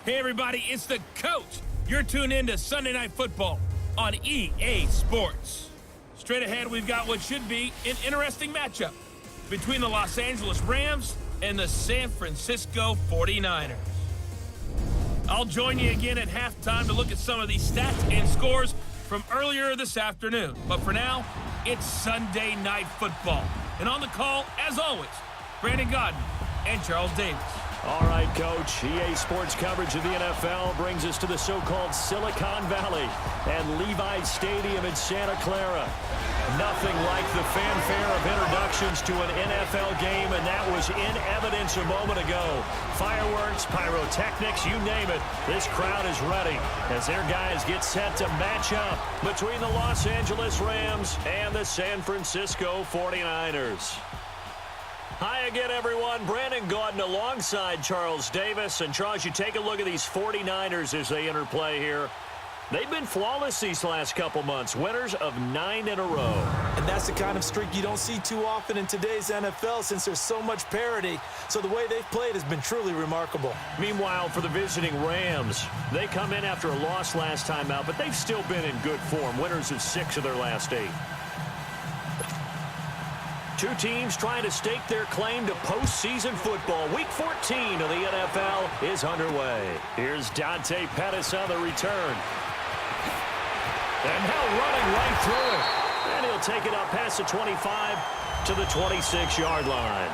Hey everybody, it's the coach. You're tuned in to Sunday Night Football on EA Sports. Straight ahead, we've got what should be an interesting matchup between the Los Angeles Rams and the San Francisco 49ers. I'll join you again at halftime to look at some of these stats and scores from earlier this afternoon. But for now, it's Sunday Night Football. And on the call, as always, Brandon Godden and Charles Davis. All right, Coach. EA Sports coverage of the NFL brings us to the so-called Silicon Valley and Levi's Stadium in Santa Clara. Nothing like the fanfare of introductions to an NFL game, and that was in evidence a moment ago. Fireworks, pyrotechnics, you name it. This crowd is ready as their guys get set to match up between the Los Angeles Rams and the San Francisco 49ers. Hi again, everyone. Brandon Godden alongside Charles Davis. And, Charles, you take a look at these 49ers as they interplay here. They've been flawless these last couple months, winners of 9 in a row. And that's the kind of streak you don't see too often in today's NFL since there's so much parity. So the way they've played has been truly remarkable. Meanwhile, for the visiting Rams, they come in after a loss last time out, but they've still been in good form, winners of 6 of their last 8. Two teams trying to stake their claim to postseason football. Week 14 of the NFL is underway. Here's Dante Pettis on the return. And now running right through it. And he'll take it up past the 25 to the 26-yard line.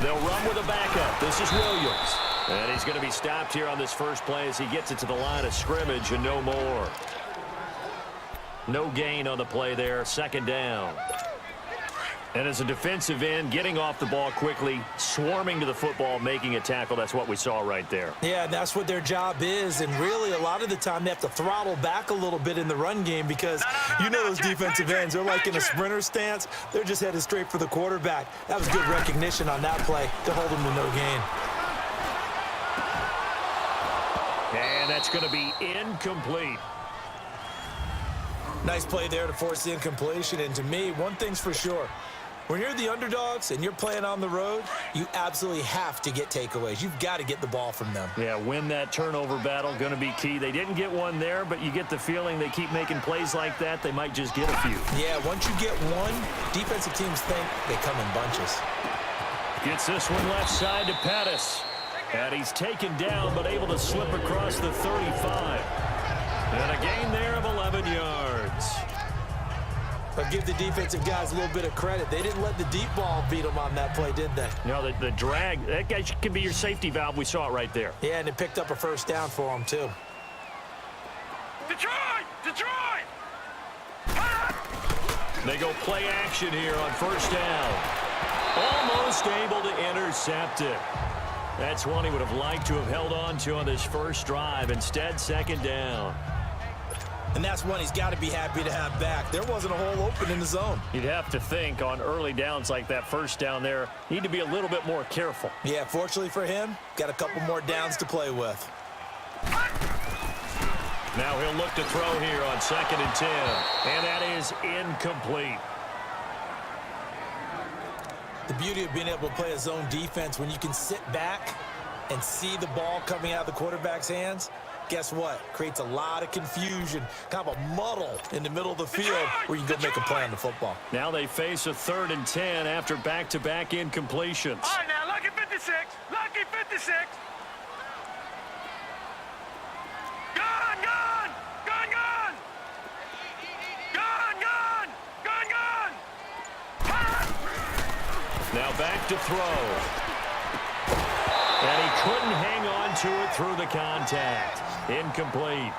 They'll run with a backup. This is Williams. And he's going to be stopped here on this first play as he gets it to the line of scrimmage and no more. No gain on the play there. Second down. And as a defensive end, getting off the ball quickly, swarming to the football, making a tackle. That's what we saw right there. Yeah, and that's what their job is. And really, a lot of the time, they have to throttle back a little bit in the run game because you know those defensive ends, they're like in a sprinter stance. They're just headed straight for the quarterback. That was good recognition on that play to hold them to no gain. And that's going to be incomplete. Nice play there to force the incompletion. And to me, one thing's for sure. When you're the underdogs and you're playing on the road, you absolutely have to get takeaways. You've got to get the ball from them. Yeah, win that turnover battle, going to be key. They didn't get one there, but you get the feeling they keep making plays like that, they might just get a few. Yeah, once you get one, defensive teams think they come in bunches. Gets this one left side to Pettis. And he's taken down, but able to slip across the 35. And a gain there of 11 yards. But give the defensive guys a little bit of credit. They didn't let the deep ball beat them on that play, did they? No, the drag, that guy can be your safety valve. We saw it right there. Yeah, and it picked up a first down for them, too. Detroit! Detroit! They go play action here on first down. Almost able to intercept it. That's one he would have liked to have held on to on this first drive. Instead, second down. And that's one he's got to be happy to have back. There wasn't a hole open in the zone. You'd have to think on early downs like that first down there, need to be a little bit more careful. Yeah, fortunately for him, got a couple more downs to play with. Now he'll look to throw here on 2nd and 10. And that is incomplete. The beauty of being able to play a zone defense when you can sit back and see the ball coming out of the quarterback's hands, guess what? Creates a lot of confusion, kind of a muddle in the middle of the field where you can go make a play on the football. Now they face a 3rd and 10 after back-to-back incompletions. All right, now, lucky 56. Lucky 56. Gone, gone. Gone, gone. Gone, gone. Gone, gone. Now back to throw. And he couldn't hang on to it through the contact. Incomplete.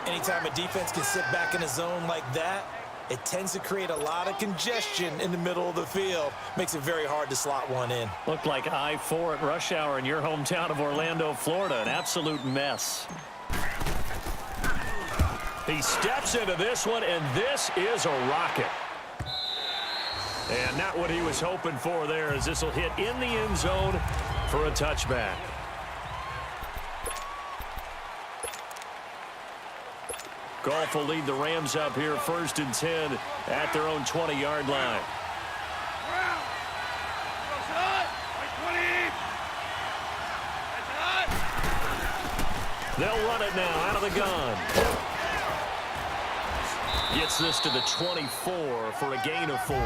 Anytime a defense can sit back in a zone like that, it tends to create a lot of congestion in the middle of the field. Makes it very hard to slot one in. Looked like I-4 at rush hour in your hometown of Orlando, Florida. An absolute mess. He steps into this one, and this is a rocket. And not what he was hoping for there, as this will hit in the end zone for a touchback. Goff will lead the Rams up here 1st and 10 at their own 20-yard line. They'll run it now out of the gun. Gets this to the 24 for a gain of 4.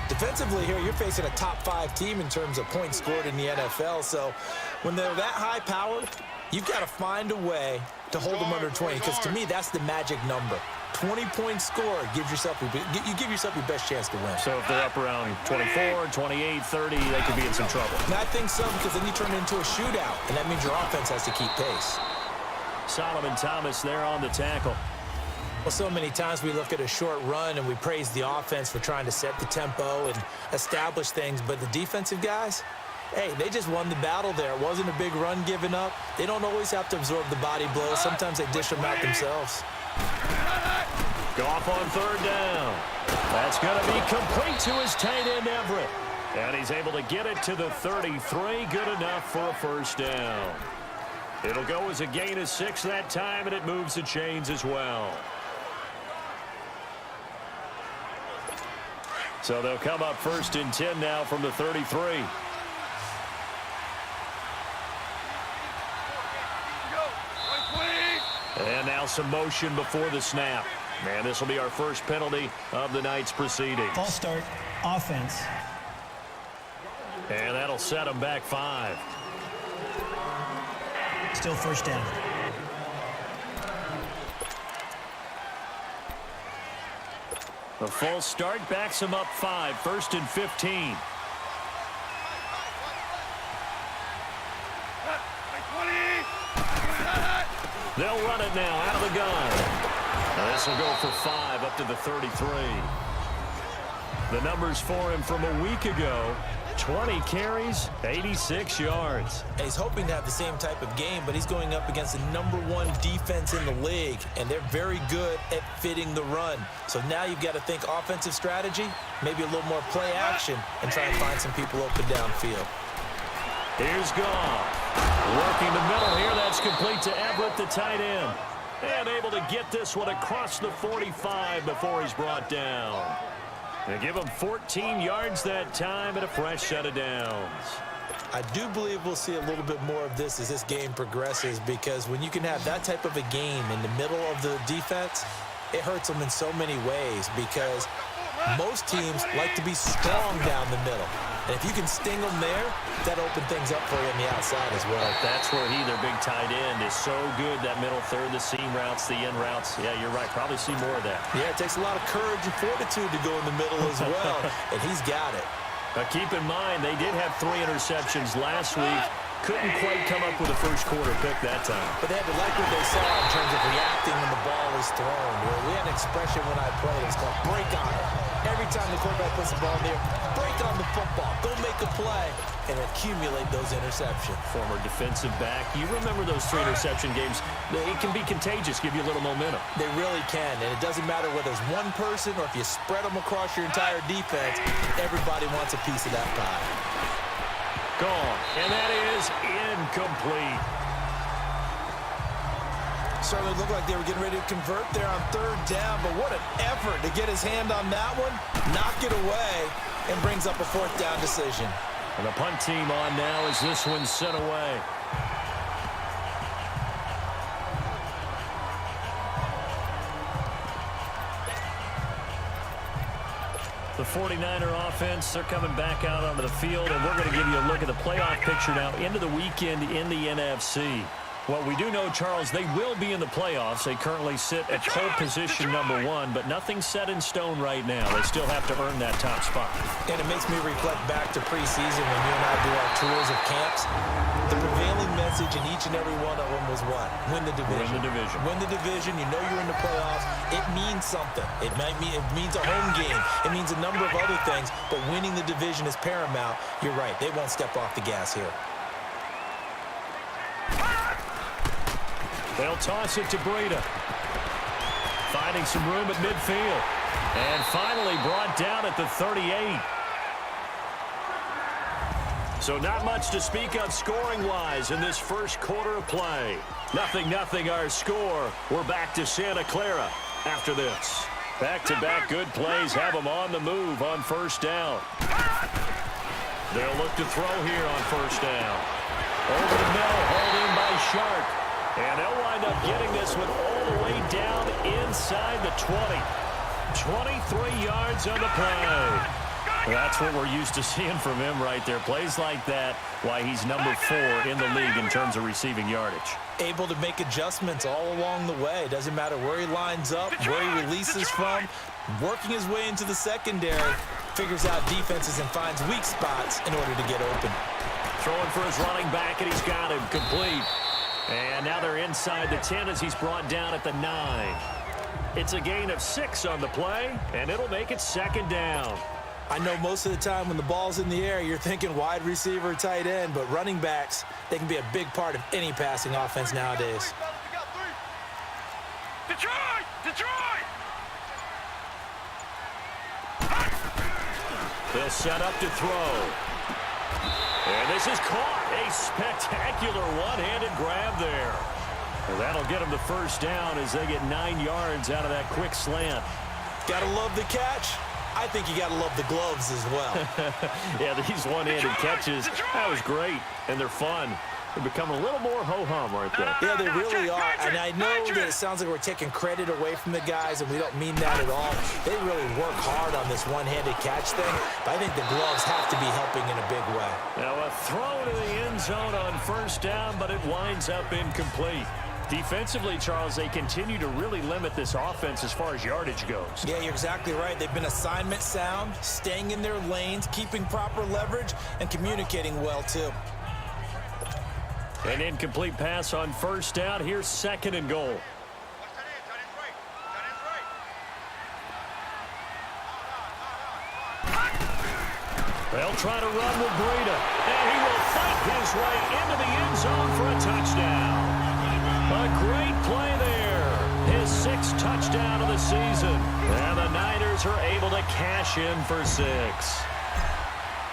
Defensively here, you're facing a top 5 team in terms of points scored in the NFL. So when they're that high powered, you've got to find a way to hold them under 20, because to me, that's the magic number. 20 points scored gives yourself you give yourself your best chance to win. So if they're up around 24, 28, 30, they could be in some trouble. And I think so, because then you turn it into a shootout, and that means your offense has to keep pace. Solomon Thomas there on the tackle. Well, so many times we look at a short run and we praise the offense for trying to set the tempo and establish things, but the defensive guys, hey, they just won the battle there. It wasn't a big run given up. They don't always have to absorb the body blows. Sometimes they dish them out themselves. Goff on 3rd down. That's going to be complete to his tight end, Everett. And he's able to get it to the 33. Good enough for a 1st down. It'll go as a gain of 6 that time, and it moves the chains as well. So they'll come up 1st and 10 now from the 33. And now some motion before the snap. And this will be our first penalty of the night's proceedings. False start, offense. And that'll set them back 5. Still 1st down. The false start backs him up 5, 1st and 15. They'll run it now out of the gun. Now this will go for 5 up to the 33. The numbers for him from a week ago: 20 carries, 86 yards. And he's hoping to have the same type of game, but he's going up against the #1 defense in the league, and they're very good at fitting the run. So now you've got to think offensive strategy, maybe a little more play action, and try and find some people open downfield. Here's Goff. Working the middle here. That's complete to Everett, the tight end. And able to get this one across the 45 before he's brought down. They give him 14 yards that time and a fresh set of downs. I do believe we'll see a little bit more of this as this game progresses, because when you can have that type of a game in the middle of the defense, it hurts them in so many ways, because most teams like to be strong down the middle. And if you can sting them there, that opens things up for you on the outside as well. That's where their big tight end, is so good. That middle third, the seam routes, the in routes. Yeah, you're right. Probably see more of that. Yeah, it takes a lot of courage and fortitude to go in the middle as well, and he's got it. But keep in mind, they did have 3 interceptions last week. Couldn't quite come up with a first quarter pick that time. But they had to like what they saw in terms of reacting when the ball is thrown. We had an expression when I played. It's called break on it. Every time the quarterback puts the ball in there, break on the football. Go make a play and accumulate those interceptions. Former defensive back. You remember those 3 interception games. It can be contagious, give you a little momentum. They really can, and it doesn't matter whether it's one person or if you spread them across your entire defense. Everybody wants a piece of that pie. Gone, and that is incomplete. Certainly looked like they were getting ready to convert there on 3rd down, but what an effort to get his hand on that one, knock it away, and brings up a 4th down decision. And the punt team on now as this one's sent away. The 49er offense, they're coming back out onto the field, and we're going to give you a look at the playoff picture now into the weekend in the NFC. Well, we do know, Charles, they will be in the playoffs. They currently sit at pole position #1, but nothing's set in stone right now. They still have to earn that top spot. And it makes me reflect back to preseason when you and I do our tours of camps. The prevailing message in each and every one of them was what? Win the division. Win the division. Win the division. You know you're in the playoffs. It means something. It means a home game. It means a number of other things, but winning the division is paramount. You're right. They won't step off the gas here. They'll toss it to Breida. Finding some room at midfield. And finally brought down at the 38. So not much to speak of scoring-wise in this first quarter of play. 0-0 our score. We're back to Santa Clara after this. Back-to-back good plays have them on the move on first down. They'll look to throw here on first down. Over the middle, hauled in by Sharp. And they'll wind up getting this one all the way down inside the 20. 23 yards on the play. That's what we're used to seeing from him right there. Plays like that, why he's number 4 in the league in terms of receiving yardage. Able to make adjustments all along the way. Doesn't matter where he lines up, where he releases from. Working his way into the secondary, figures out defenses and finds weak spots in order to get open. Throwing for his running back, and he's got him complete. And now they're inside the 10 as he's brought down at the 9. It's a gain of 6 on the play, and it'll make it second down. I know most of the time when the ball's in the air, you're thinking wide receiver, tight end, but running backs, they can be a big part of any passing offense nowadays. Detroit! Detroit! They'll set up to throw. And this is caught. A spectacular one-handed grab there. And that'll get them the first down as they get 9 yards out of that quick slant. Gotta love the catch. I think you got to love the gloves as well. Yeah, these one-handed catches, that was great, and they're fun. They become a little more ho-hum, aren't they? Yeah, they really are, and I know that it sounds like we're taking credit away from the guys, and we don't mean that at all. They really work hard on this one-handed catch thing, but I think the gloves have to be helping in a big way. Now a throw to the end zone on first down, but it winds up incomplete. Defensively, Charles, they continue to really limit this offense as far as yardage goes. Yeah, you're exactly right. They've been assignment sound, staying in their lanes, keeping proper leverage, and communicating well, too. An incomplete pass on first down. Here's second and goal. They'll try to run with Breida, and he will fight his way into the end zone for a touchdown. A great play there. His 6th touchdown of the season. And the Niners are able to cash in for 6.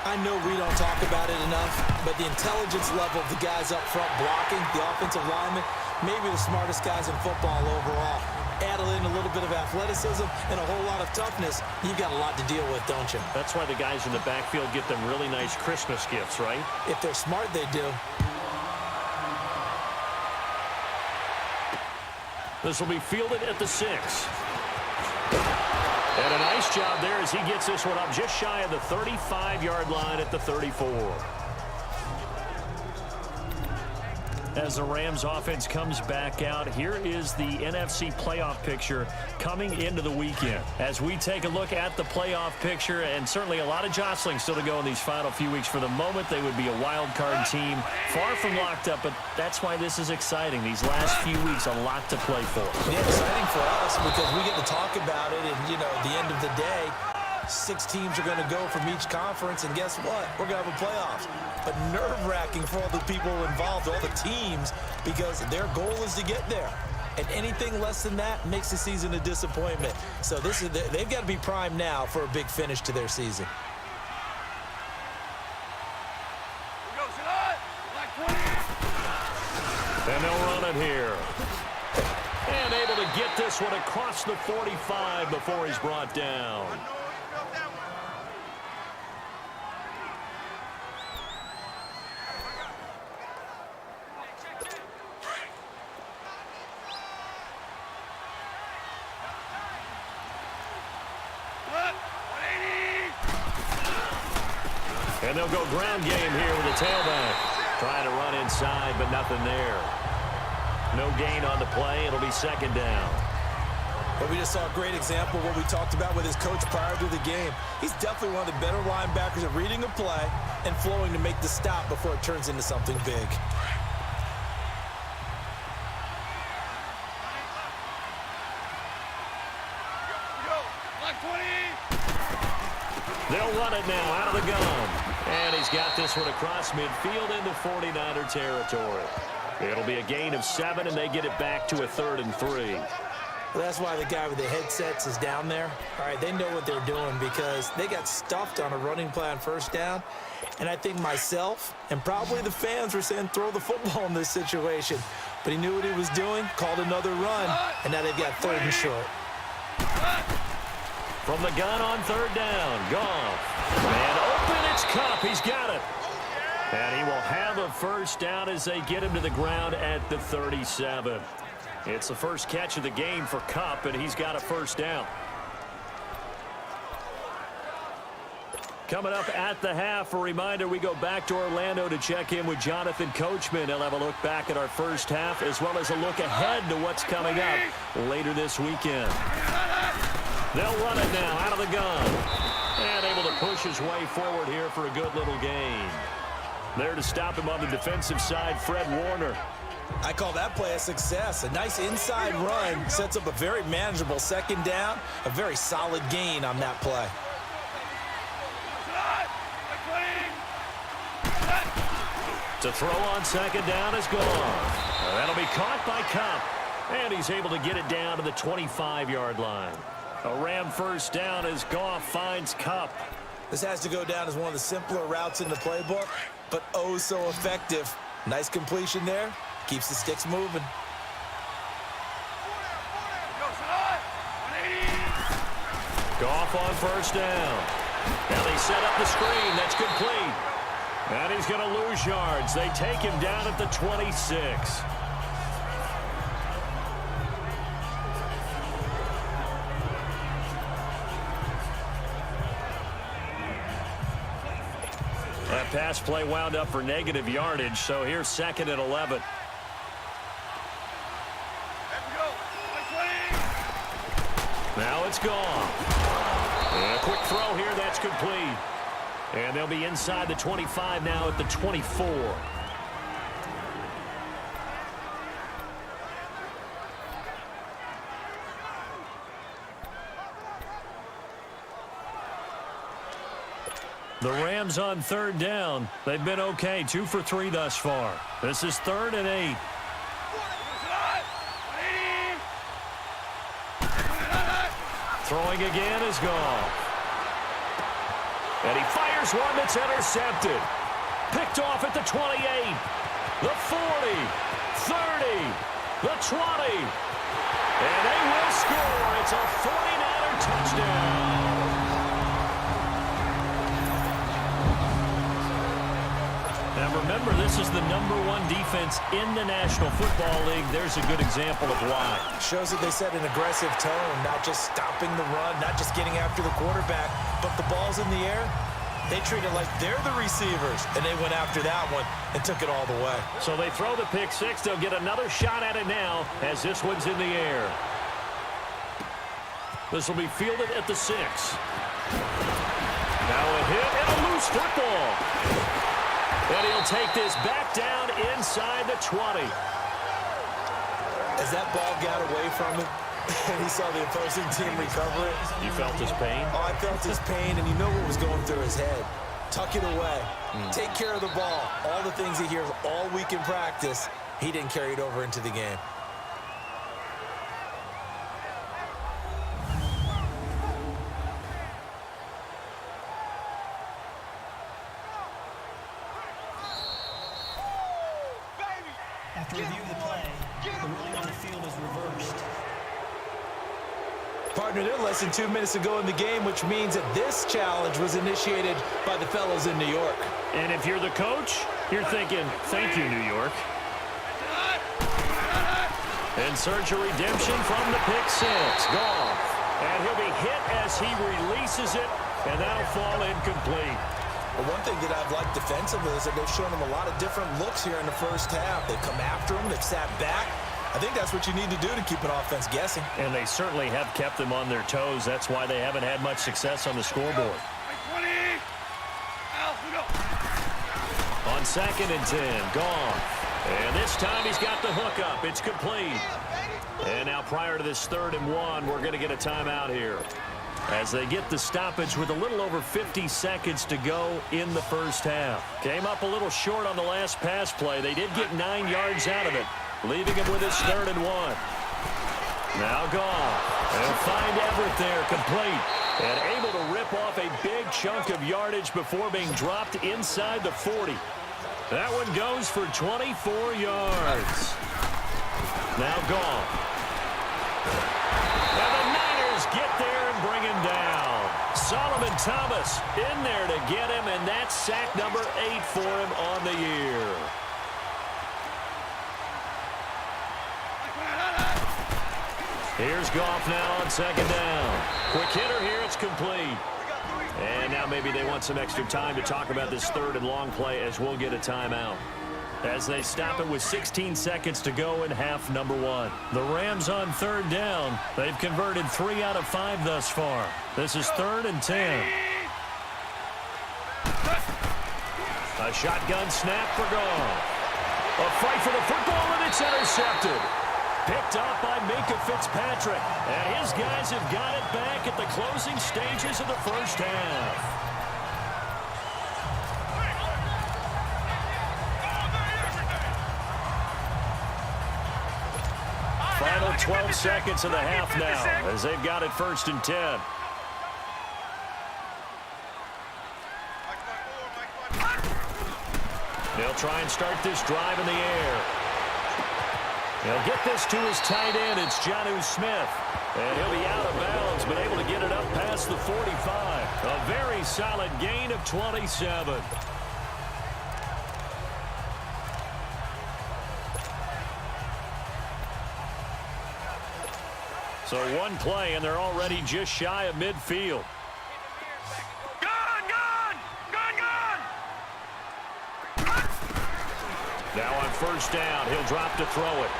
I know we don't talk about it enough, but the intelligence level of the guys up front blocking, the offensive linemen, maybe the smartest guys in football overall. Add in a little bit of athleticism and a whole lot of toughness, you've got a lot to deal with, don't you? That's why the guys in the backfield get them really nice Christmas gifts, right? If they're smart, they do. This will be fielded at the 6. And a nice job there as he gets this one up just shy of the 35-yard line at the 34. As the Rams offense comes back out, here is the NFC playoff picture coming into the weekend. As we take a look at the playoff picture, and certainly a lot of jostling still to go in these final few weeks. For the moment, they would be a wild card team, far from locked up, but that's why this is exciting. These last few weeks, a lot to play for. Yeah, exciting for us because we get to talk about it, and, you know, at the end of the day, 6 teams are going to go from each conference, and guess what? We're going to have a playoffs. But nerve-wracking for all the people involved, all the teams, because their goal is to get there. And anything less than that makes the season a disappointment. So they've got to be primed now for a big finish to their season. And they'll run it here. And able to get this one across the 45 before he's brought down. And they'll go ground game here with the tailback. Trying to run inside, but nothing there. No gain on the play. It'll be second down. But we just saw a great example of what we talked about with his coach prior to the game. He's definitely one of the better linebackers at reading a play and flowing to make the stop before it turns into something big. They'll run it now out of the gun. And he's got this one across midfield into 49er territory. It'll be a gain of 7, and they get it back to a 3rd and 3. Well, that's why the guy with the headsets is down there. All right, they know what they're doing because they got stuffed on a running play on first down. And I think myself and probably the fans were saying throw the football in this situation. But he knew what he was doing, called another run, and now they've got 3rd and short. From the gun on 3rd down, Goff. And open, it's Kupp. He's got it. And he will have a first down as they get him to the ground at the 37. It's the first catch of the game for Kupp, and he's got a first down. Coming up at the half, a reminder, we go back to Orlando to check in with Jonathan Coachman. He'll have a look back at our first half as well as a look ahead to what's coming up later this weekend. They'll run it now out of the gun. And able to push his way forward here for a good little gain. There to stop him on the defensive side, Fred Warner. I call that play a success. A nice inside run sets up a very manageable 2nd down. A very solid gain on that play. To throw on 2nd down is gone. That'll be caught by Kupp. And he's able to get it down to the 25-yard line. A Ram first down as Goff finds Kupp. This has to go down as one of the simpler routes in the playbook, but oh so effective. Nice completion there. Keeps the sticks moving. Goff on first down. Now they set up the screen. That's complete. And he's going to lose yards. They take him down at the 26. That pass play wound up for negative yardage, so here's 2nd and 11. Now it's gone. And a quick throw here, that's complete. And they'll be inside the 25 now at the 24. The Rams on 3rd down. They've been okay, 2 for 3 thus far. This is 3rd and 8. Throwing again is gone. And he fires one that's intercepted. Picked off at the 28, the 40, 30, the 20. And they will score. It's a 49er touchdown. Now remember, this is the #1 defense in the National Football League. There's a good example of why. Shows that they set an aggressive tone, not just stopping the run, not just getting after the quarterback, but the ball's in the air. They treat it like they're the receivers, and they went after that one and took it all the way. So they throw the pick six. They'll get another shot at it now as this one's in the air. This will be fielded at the 6. Now a hit and a loose football. And he'll take this back down inside the 20. As that ball got away from him, and he saw the opposing team recover it. You felt his pain? Oh, I felt his pain, and you know what was going through his head. Tuck it away. Take care of the ball. All the things he hears all week in practice, he didn't carry it over into the game. After review of the play, the ruling on the field is reversed. Partner, they're less than 2 minutes to go in the game, which means that this challenge was initiated by the fellows in New York. And if you're the coach, you're thinking, thank you, New York. And search a redemption from the pick six. Goff. And he'll be hit as he releases it, and that'll fall incomplete. But one thing that I've liked defensively is that they've shown him a lot of different looks here in the first half. They've come after him. They've sat back. I think that's what you need to do to keep an offense guessing. And they certainly have kept them on their toes. That's why they haven't had much success on the scoreboard. On 2nd and 10, Goff. And this time he's got the hook up. It's complete. And now prior to this 3rd and 1, we're going to get a timeout here, as they get the stoppage with a little over 50 seconds to go in the first half. Came up a little short on the last pass play. They did get 9 yards out of it, leaving him with his 3rd and 1. Now Goff. They'll find Everett there, complete. And able to rip off a big chunk of yardage before being dropped inside the 40. That one goes for 24 yards. Now Goff. And the Niners get there and bring him down. Solomon Thomas in there to get him, and that's sack number 8 for him on the year. Here's Goff now on second down. Quick hitter here, it's complete. And now maybe they want some extra time to talk about this third and long play as we'll get a timeout. As they stop it with 16 seconds to go in half number 1. The Rams on third down. They've converted 3 out of 5 thus far. This is 3rd and 10. A shotgun snap for Goff. A fight for the football, and it's intercepted. Picked up by Minka Fitzpatrick. And his guys have got it back at the closing stages of the first half. Final 12 seconds of the half now as they've got it 1st and 10. They'll try and start this drive in the air. He'll get this to his tight end. It's Jonnu Smith. And he'll be out of bounds, but able to get it up past the 45. A very solid gain of 27. So one play, and they're already just shy of midfield. Now on first down, he'll drop to throw it.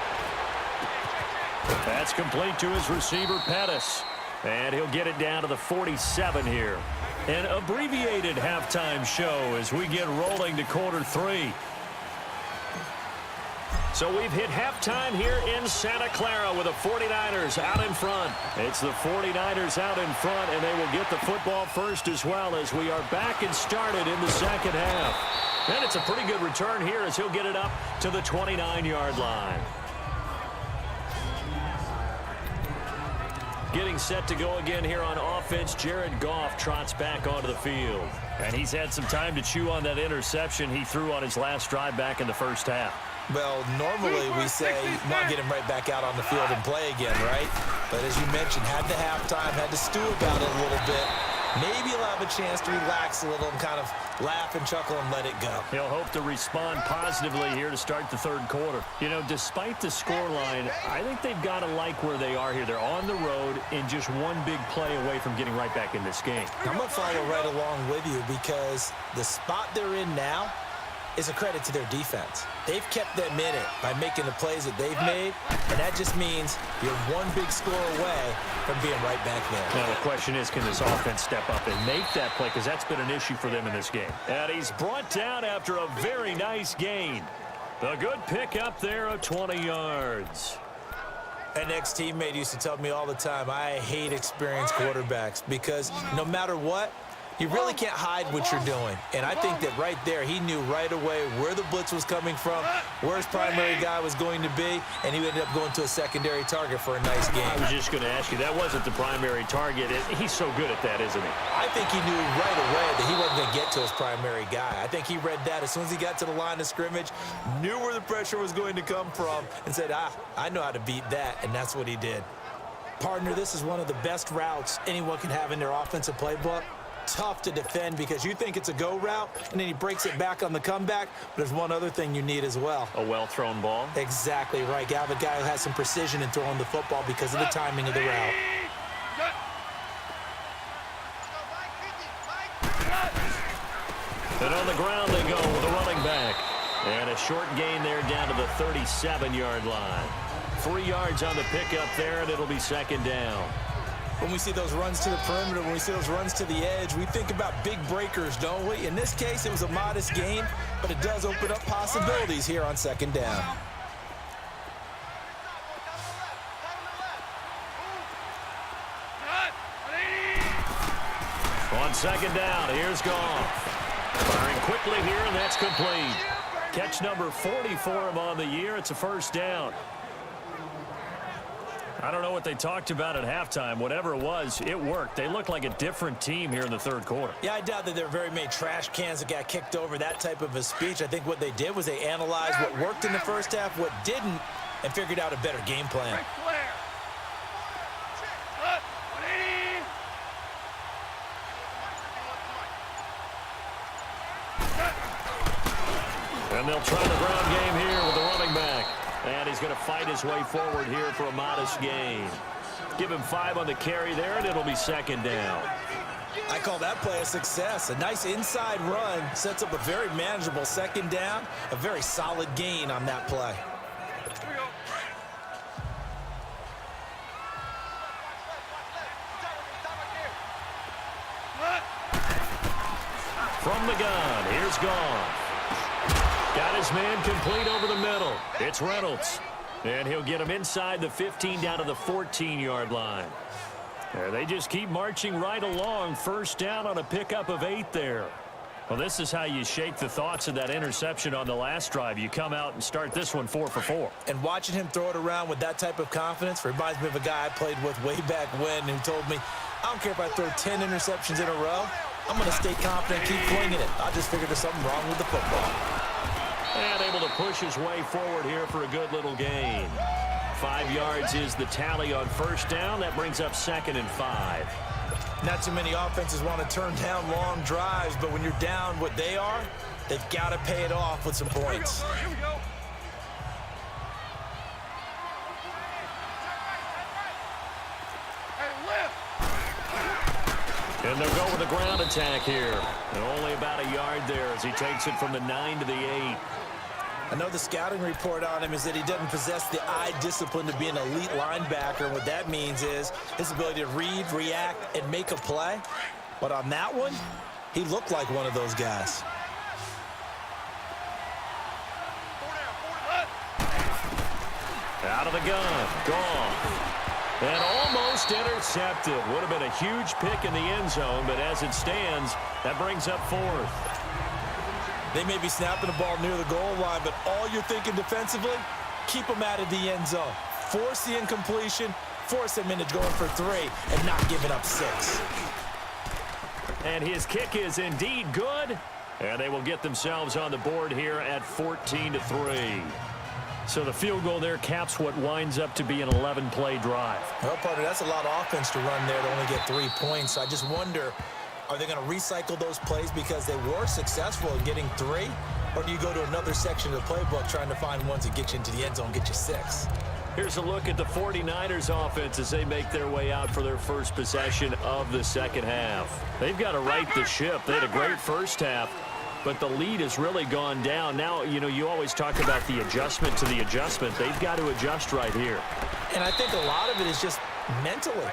That's complete to his receiver, Pettis. And he'll get it down to the 47 here. An abbreviated halftime show as we get rolling to quarter 3. So we've hit halftime here in Santa Clara with the 49ers out in front. It's the 49ers out in front, and they will get the football first as well as we are back and started in the second half. And it's a pretty good return here as he'll get it up to the 29-yard line. Getting set to go again here on offense, Jared Goff trots back onto the field. And he's had some time to chew on that interception he threw on his last drive back in the first half. Well, normally we say want to get him right back out on the field and play again, right? But as you mentioned, had the halftime, had to stew about it a little bit. Maybe he'll have a chance to relax a little and kind of laugh and chuckle and let it go. He'll hope to respond positively here to start the third quarter. You know, despite the scoreline, I think they've got to like where they are here. They're on the road and just one big play away from getting right back in this game. I'm going to follow right along with you because the spot they're in now is a credit to their defense. They've kept them in it by making the plays that they've made, and that just means you're one big score away from being right back there. Now the question is, can this offense step up and make that play, because that's been an issue for them in this game. And he's brought down after a very nice gain. The good pick up there of 20 yards. An ex-teammate used to tell me all the time, I hate experienced quarterbacks because no matter what, you really can't hide what you're doing. And I think that right there, he knew right away where the blitz was coming from, where his primary guy was going to be, and he ended up going to a secondary target for a nice game. I was just going to ask you, that wasn't the primary target. He's so good at that, isn't he? I think he knew right away that he wasn't going to get to his primary guy. I think he read that as soon as he got to the line of scrimmage, knew where the pressure was going to come from, and said, I know how to beat that, and that's what he did. Partner, this is one of the best routes anyone can have in their offensive playbook. Tough to defend because you think it's a go route, and then he breaks it back on the comeback. But there's one other thing you need as well. A well-thrown ball? Exactly right. You have a guy who has some precision in throwing the football because of the timing of the route. And on the ground they go with a running back. And a short gain there down to the 37-yard line. 3 yards on the pickup there, and it'll be second down. When we see those runs to the perimeter, when we see those runs to the edge, we think about big breakers, don't we? In this case, it was a modest gain, but it does open up possibilities here on second down. On second down, here's Goff. Firing quickly here, and that's complete. Catch number 40 for him on the year. It's a first down. I don't know what they talked about at halftime. Whatever it was, it worked. They looked like a different team here in the third quarter. Yeah, I doubt that there were very many trash cans that got kicked over, that type of a speech. I think what they did was they analyzed what worked in the first half, what didn't, and figured out a better game plan. And they'll try the ground game here with the running back. And he's going to fight his way forward here for a modest gain. Give him 5 on the carry there, and it'll be second down. I call that play a success. A nice inside run sets up a very manageable second down. A very solid gain on that play. From the gun, here's Goff. Got his man complete over the middle. It's Reynolds. And he'll get him inside the 15 down to the 14-yard line. There, they just keep marching right along. First down on a pickup of 8 there. Well, this is how you shake the thoughts of that interception on the last drive. You come out and start this one 4 for 4. And watching him throw it around with that type of confidence reminds me of a guy I played with way back when who told me, I don't care if I throw 10 interceptions in a row. I'm going to stay confident, keep flinging it. I just figured there's something wrong with the football. And able to push his way forward here for a good little gain. 5 yards is the tally on first down. That brings up 2nd and 5. Not too many offenses want to turn down long drives, but when you're down what they are, they've got to pay it off with some points. Here we go. And they'll go with a ground attack here. And only about a yard there as he takes it from the 9 to the 8. I know the scouting report on him is that he doesn't possess the eye discipline to be an elite linebacker. And what that means is his ability to read, react, and make a play. But on that one, he looked like one of those guys. Out of the gun. Gone. And almost intercepted. Would have been a huge pick in the end zone, but as it stands, that brings up 4th. They may be snapping the ball near the goal line, but all you're thinking defensively, keep them out of the end zone. Force the incompletion, force them into going for 3, and not giving up 6. And his kick is indeed good. And they will get themselves on the board here at 14-3. So the field goal there caps what winds up to be an 11-play drive. Well, partner, that's a lot of offense to run there to only get 3 points. I just wonder, are they going to recycle those plays because they were successful in getting 3? Or do you go to another section of the playbook trying to find ones that get you into the end zone and get you 6? Here's a look at the 49ers offense as they make their way out for their first possession of the second half. They've got to right the ship. They had a great first half, but the lead has really gone down. Now, you know, you always talk about the adjustment to the adjustment. They've got to adjust right here. And I think a lot of it is just mentally.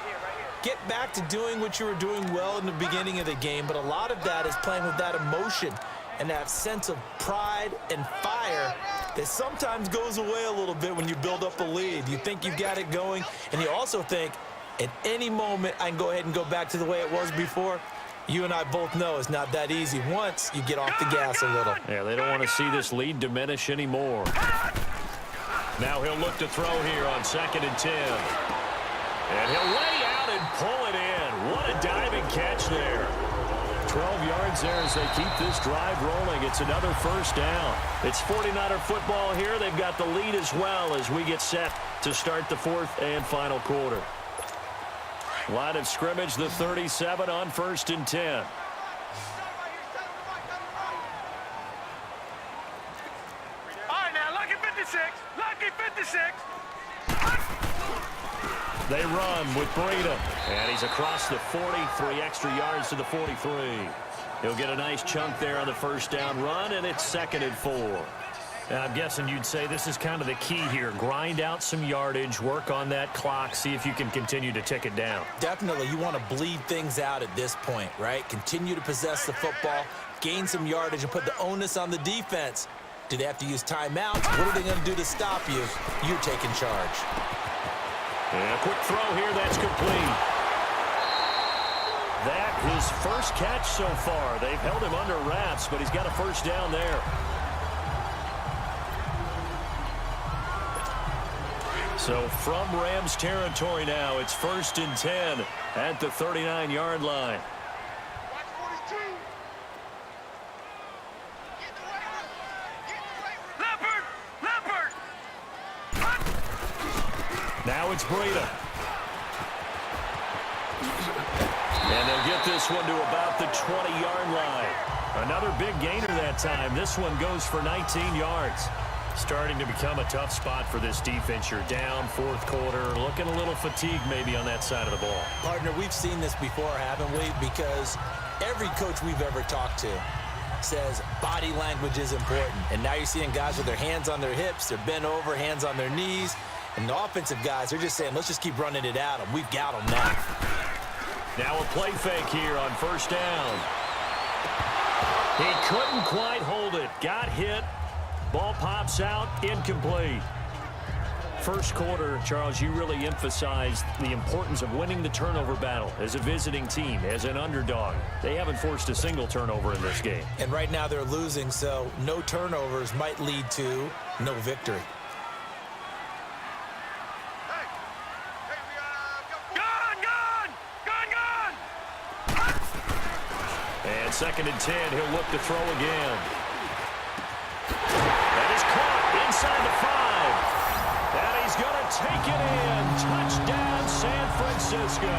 Get back to doing what you were doing well in the beginning of the game, but a lot of that is playing with that emotion and that sense of pride and fire that sometimes goes away a little bit when you build up a lead. You think you've got it going, and you also think at any moment I can go ahead and go back to the way it was before. You and I both know it's not that easy once you get off the gas a little. Yeah, they don't want to see this lead diminish anymore. Now he'll look to throw here on 2nd and 10. And he'll lay out and pull it in. What a diving catch there. 12 yards there as they keep this drive rolling. It's another first down. It's 49er football here. They've got the lead as well as we get set to start the 4th and final quarter. Line of scrimmage, the 37 on 1st and 10. All right, now, lucky 56. Lucky 56. They run with Breida. And he's across the 40, 3 extra yards to the 43. He'll get a nice chunk there on the first down run, and it's 2nd and 4. I'm guessing you'd say this is kind of the key here. Grind out some yardage, work on that clock, see if you can continue to tick it down. Definitely, you want to bleed things out at this point, right? Continue to possess the football, gain some yardage, and put the onus on the defense. Do they have to use timeouts? What are they going to do to stop you? You're taking charge. And a quick throw here, that's complete. That his first catch so far. They've held him under wraps, but he's got a first down there. So from Rams territory now, it's 1st and 10 at the 39-yard line. Now it's Breida. And they'll get this one to about the 20-yard line. Another big gainer that time. This one goes for 19 yards. Starting to become a tough spot for this defense. You're down, 4th quarter, looking a little fatigued maybe on that side of the ball. Partner, we've seen this before, haven't we? Because every coach we've ever talked to says body language is important. And now you're seeing guys with their hands on their hips, they're bent over, hands on their knees. And the offensive guys, they're just saying, let's just keep running it at them. We've got them now. Now a play fake here on 1st down. He couldn't quite hold it. Got hit. Ball pops out, incomplete. 1st quarter, Charles, you really emphasized the importance of winning the turnover battle as a visiting team, as an underdog. They haven't forced a single turnover in this game. And right now they're losing, so no turnovers might lead to no victory. And 2nd and 10, he'll look to throw again. That is caught inside the 5. And he's going to take it in. Touchdown, San Francisco.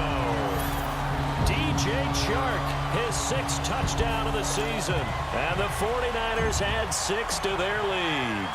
DJ Chark, his 6th touchdown of the season. And the 49ers add 6 to their lead.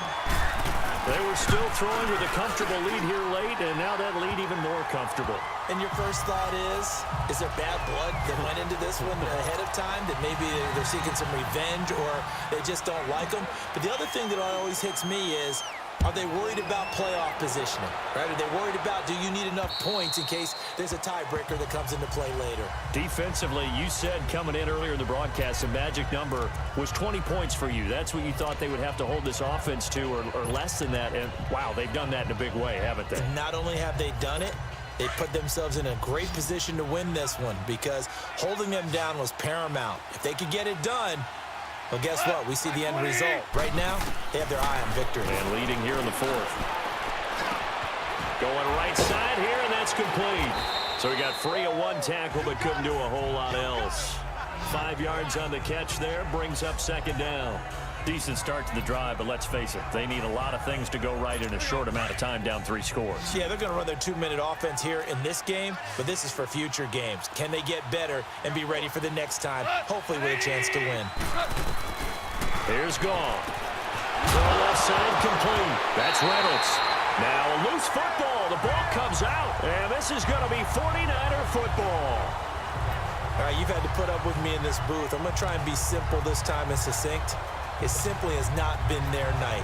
They were still throwing with a comfortable lead here late, and now that lead even more comfortable. And your first thought is there bad blood that went into this one ahead of time, that maybe they're seeking some revenge or they just don't like them? But the other thing that always hits me is, are they worried about playoff positioning? Right? Are they worried about, do you need enough points in case there's a tiebreaker that comes into play later? Defensively, you said coming in earlier in the broadcast, the magic number was 20 points for you. That's what you thought they would have to hold this offense to, or less than that. And, wow, they've done that in a big way, haven't they? And not only have they done it, they put themselves in a great position to win this one because holding them down was paramount. If they could get it done, well, guess what? We see the end result. Right now, they have their eye on victory. And leading here in the 4th. Going right side here, and that's complete. So he got free of 1 tackle, but couldn't do a whole lot else. 5 yards on the catch there, brings up 2nd down. Decent start to the drive, but let's face it, they need a lot of things to go right in a short amount of time, down 3 scores. Yeah, they're going to run their 2-minute offense here in this game, but this is for future games. Can they get better and be ready for the next time, hopefully with a chance to win? Here's Gall. Throw left side complete. That's Reynolds. Now a loose football. The ball comes out, and this is going to be 49er football. All right, you've had to put up with me in this booth. I'm going to try and be simple this time and succinct. It simply has not been their night.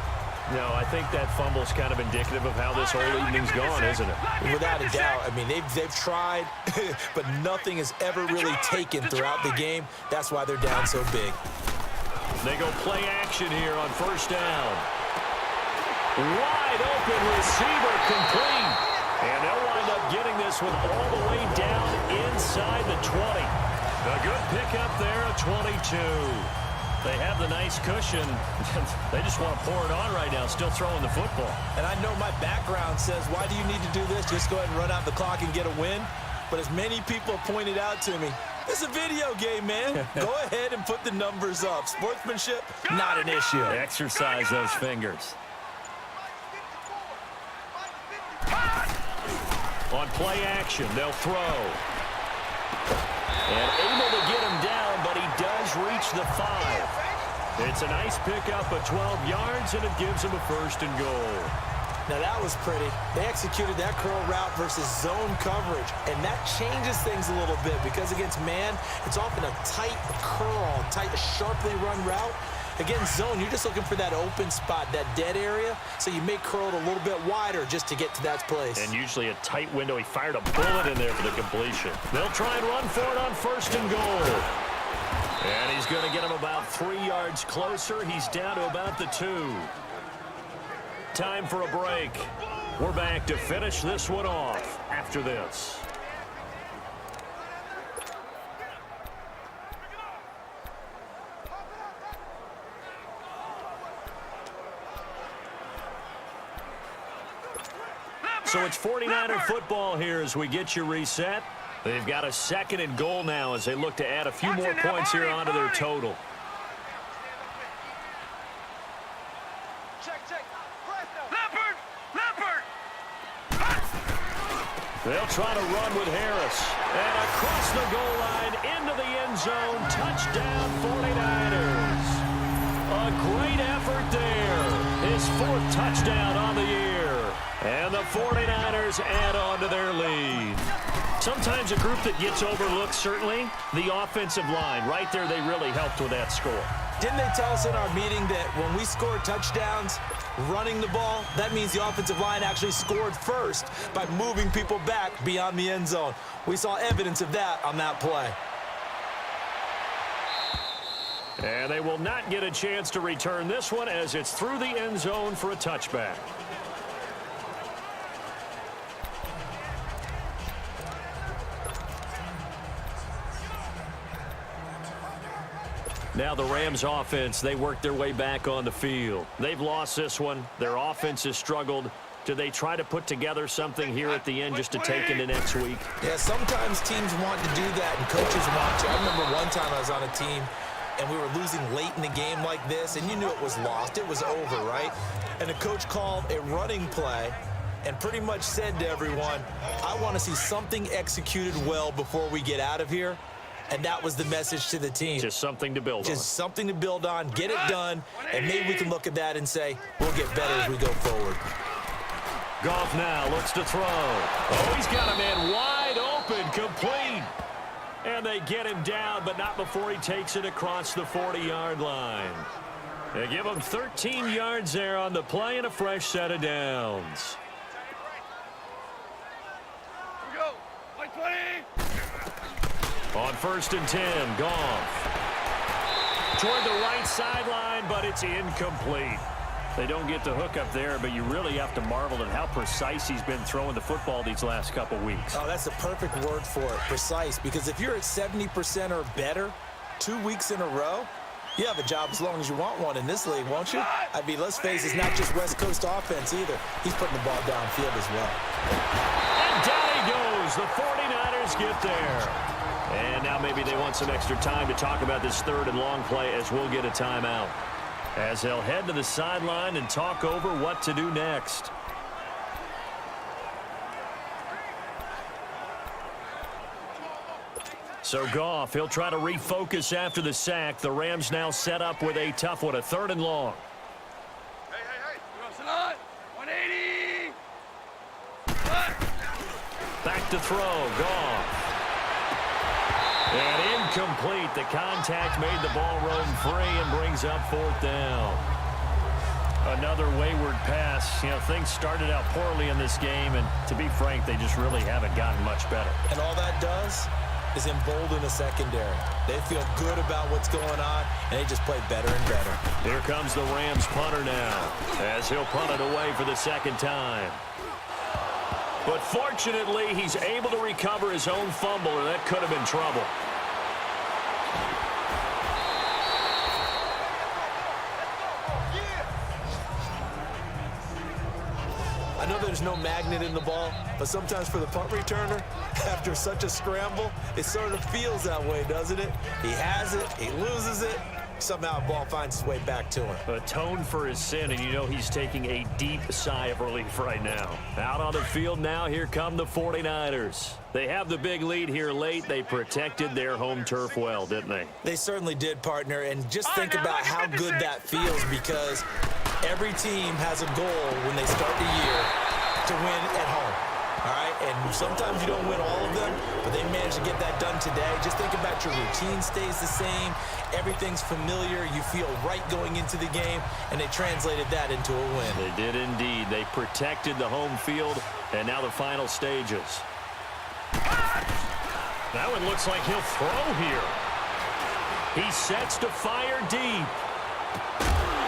No, I think that fumble's kind of indicative of how this whole evening's gone, isn't it? Without a doubt. I mean, they've tried, but nothing has ever really taken throughout the game. That's why they're down so big. They go play action here on 1st down. Wide open receiver complete. And they'll wind up getting this one all the way down inside the 20. A good pickup there at 22. They have the nice cushion. They just want to pour it on right now, still throwing the football. And I know my background says, why do you need to do this? Just go ahead and run out the clock and get a win. But as many people pointed out to me, this is a video game, man. Go ahead and put the numbers up. Sportsmanship, not an issue. Exercise those fingers. On play action, they'll throw. And able to get him down, but he does reach the 5. It's a nice pickup of 12 yards, and it gives him a 1st and goal. Now that was pretty. They executed that curl route versus zone coverage, and that changes things a little bit because against man, it's often a tight curl, tight, sharply run route. Against zone, you're just looking for that open spot, that dead area, so you may curl it a little bit wider just to get to that place. And usually a tight window. He fired a bullet in there for the completion. They'll try and run for it on 1st and goal. And he's going to get him about 3 yards closer. He's down to about the 2. Time for a break. We're back to finish this one off after this. So it's 49er football here as we get you reset. They've got a 2nd and goal now as they look to add a few more points here onto their total. They'll try to run with Harris. And across the goal line, into the end zone. Touchdown, 49ers. A great effort there. His 4th touchdown on the year. And the 49ers add on to their lead. Sometimes a group that gets overlooked, certainly, the offensive line. Right there, they really helped with that score. Didn't they tell us in our meeting that when we score touchdowns running the ball, that means the offensive line actually scored first by moving people back beyond the end zone? We saw evidence of that on that play. And they will not get a chance to return this one as it's through the end zone for a touchback. Now the Rams offense, they work their way back on the field. They've lost this one. Their offense has struggled. Do they try to put together something here at the end just to take into next week? Yeah, sometimes teams want to do that and coaches want to. I remember one time I was on a team and we were losing late in the game like this, and you knew it was lost. It was over, right? And the coach called a running play and pretty much said to everyone, I want to see something executed well before we get out of here. And that was the message to the team. Just something to build on. Just something to build on, get it done, and maybe we can look at that and say, we'll get better as we go forward. Goff now looks to throw. Oh, he's got a man wide open, complete. And they get him down, but not before he takes it across the 40-yard line. They give him 13 yards there on the play and a fresh set of downs. Here we go. 20. On 1st and 10, Goff. Toward the right sideline, but it's incomplete. They don't get the hook up there, but you really have to marvel at how precise he's been throwing the football these last couple weeks. Oh, that's the perfect word for it, precise, because if you're at 70% or better 2 weeks in a row, you have a job as long as you want one in this league, won't you? I mean, let's face it, it's not just West Coast offense either. He's putting the ball downfield as well. And down he goes. The 49ers get there. And now maybe they want some extra time to talk about this 3rd and long play as we'll get a timeout. As they'll head to the sideline and talk over what to do next. So Goff, he'll try to refocus after the sack. The Rams now set up with a tough one, a 3rd and long. Hey. We're on 180. Back to throw, Goff. And incomplete. The contact made the ball roam free and brings up 4th down. Another wayward pass. You know, things started out poorly in this game, and to be frank, they just really haven't gotten much better. And all that does is embolden the secondary. They feel good about what's going on, and they just play better and better. Here comes the Rams punter now, as he'll punt it away for the 2nd time. But fortunately, he's able to recover his own fumble, or that could have been trouble. I know there's no magnet in the ball, but sometimes for the punt returner, after such a scramble, it sort of feels that way, doesn't it? He has it, he loses it, somehow the ball finds its way back to him. Atoned for his sin, and you know he's taking a deep sigh of relief right now. Out on the field now, here come the 49ers. They have the big lead here late. They protected their home turf well, didn't they? They certainly did, partner, and just think about how good that feels, because every team has a goal when they start the year to win at home. All right, and sometimes you don't win all of them, but they managed to get that done today. Just think about your routine stays the same. Everything's familiar. You feel right going into the game, and they translated that into a win. They did indeed. They protected the home field, and now the final stages. That one looks like he'll throw here. He sets to fire deep.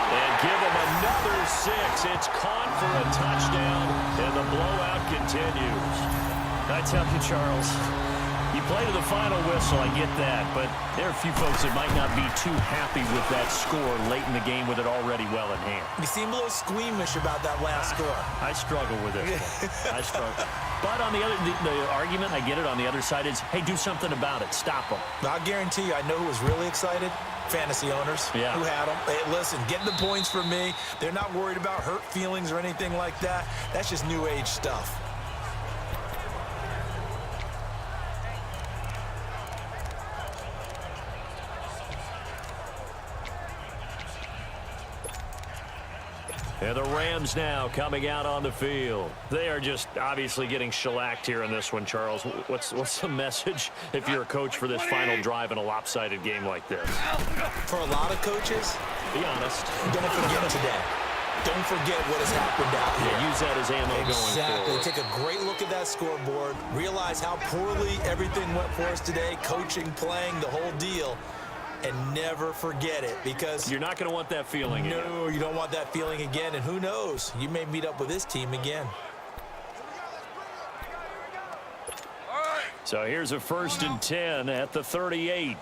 And give him another 6. It's caught for a touchdown, and the blowout continues. I tell you, Charles, You play to the final whistle, I get that, but there are a few folks that might not be too happy with that score late in the game with it already well in hand. You seem a little squeamish about that last score. I struggle with it. I struggle. But on the argument, I get it, on the other side is, hey, do something about it. Stop them. I guarantee you, I know who was really excited. Fantasy owners who had them. Hey, listen, get the points for me. They're not worried about hurt feelings or anything like that. That's just new age stuff. And the Rams now coming out on the field. They are just obviously getting shellacked here in this one, Charles. What's the message if you're a coach for this final drive in a lopsided game like this? For a lot of coaches, be honest. Don't forget today. Don't forget what has happened out here. Yeah, use that as ammo going forward. Take a great look at that scoreboard. Realize how poorly everything went for us today. Coaching, playing, the whole deal. And never forget it, because you're not going to want that feeling again. No, you don't want that feeling again. And who knows? You may meet up with this team again. So here's a 1st and 10 at the 38.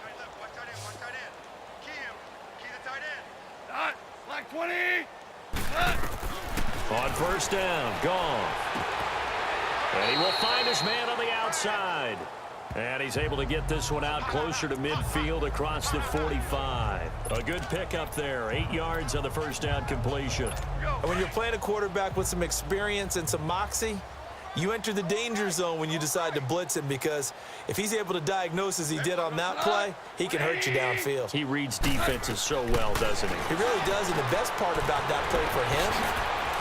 Like 20. On 1st down, gone. And he will find his man on the outside. And he's able to get this one out closer to midfield across the 45. A good pickup there. 8 yards on the 1st down completion. And when you're playing a quarterback with some experience and some moxie, you enter the danger zone when you decide to blitz him, because if he's able to diagnose as he did on that play, he can hurt you downfield. He reads defenses so well, doesn't he? He really does, and the best part about that play for him,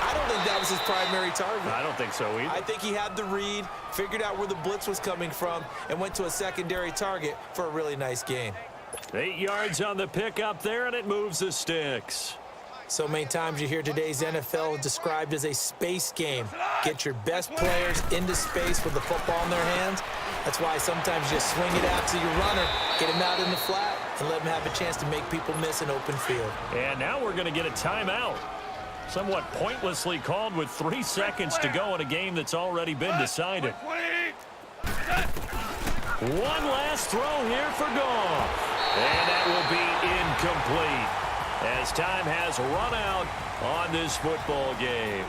I don't think that was his primary target. I don't think so either. I think he had the read, figured out where the blitz was coming from, and went to a secondary target for a really nice gain. 8 yards on the pickup there, and it moves the sticks. So many times you hear today's NFL described as a space game. Get your best players into space with the football in their hands. That's why sometimes you swing it out to your runner, get him out in the flat, and let him have a chance to make people miss an open field. And now we're going to get a timeout. Somewhat pointlessly called with 3 seconds to go in a game that's already been decided. One last throw here for Goff. And that will be incomplete, as time has run out on this football game.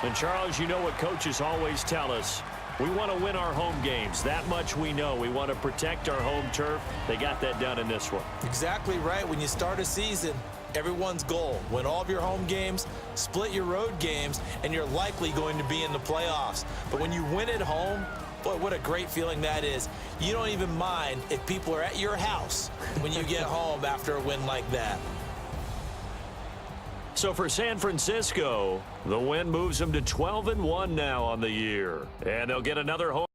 And Charles, you know what coaches always tell us. We want to win our home games. That much we know. We want to protect our home turf. They got that done in this one. Exactly right. When you start a season, everyone's goal: win all of your home games, split your road games, and you're likely going to be in the playoffs. But when you win at home, boy, what a great feeling that is. You don't even mind if people are at your house when you get home after a win like that. So for San Francisco, the win moves them to 12-1 now on the year. And they'll get another home.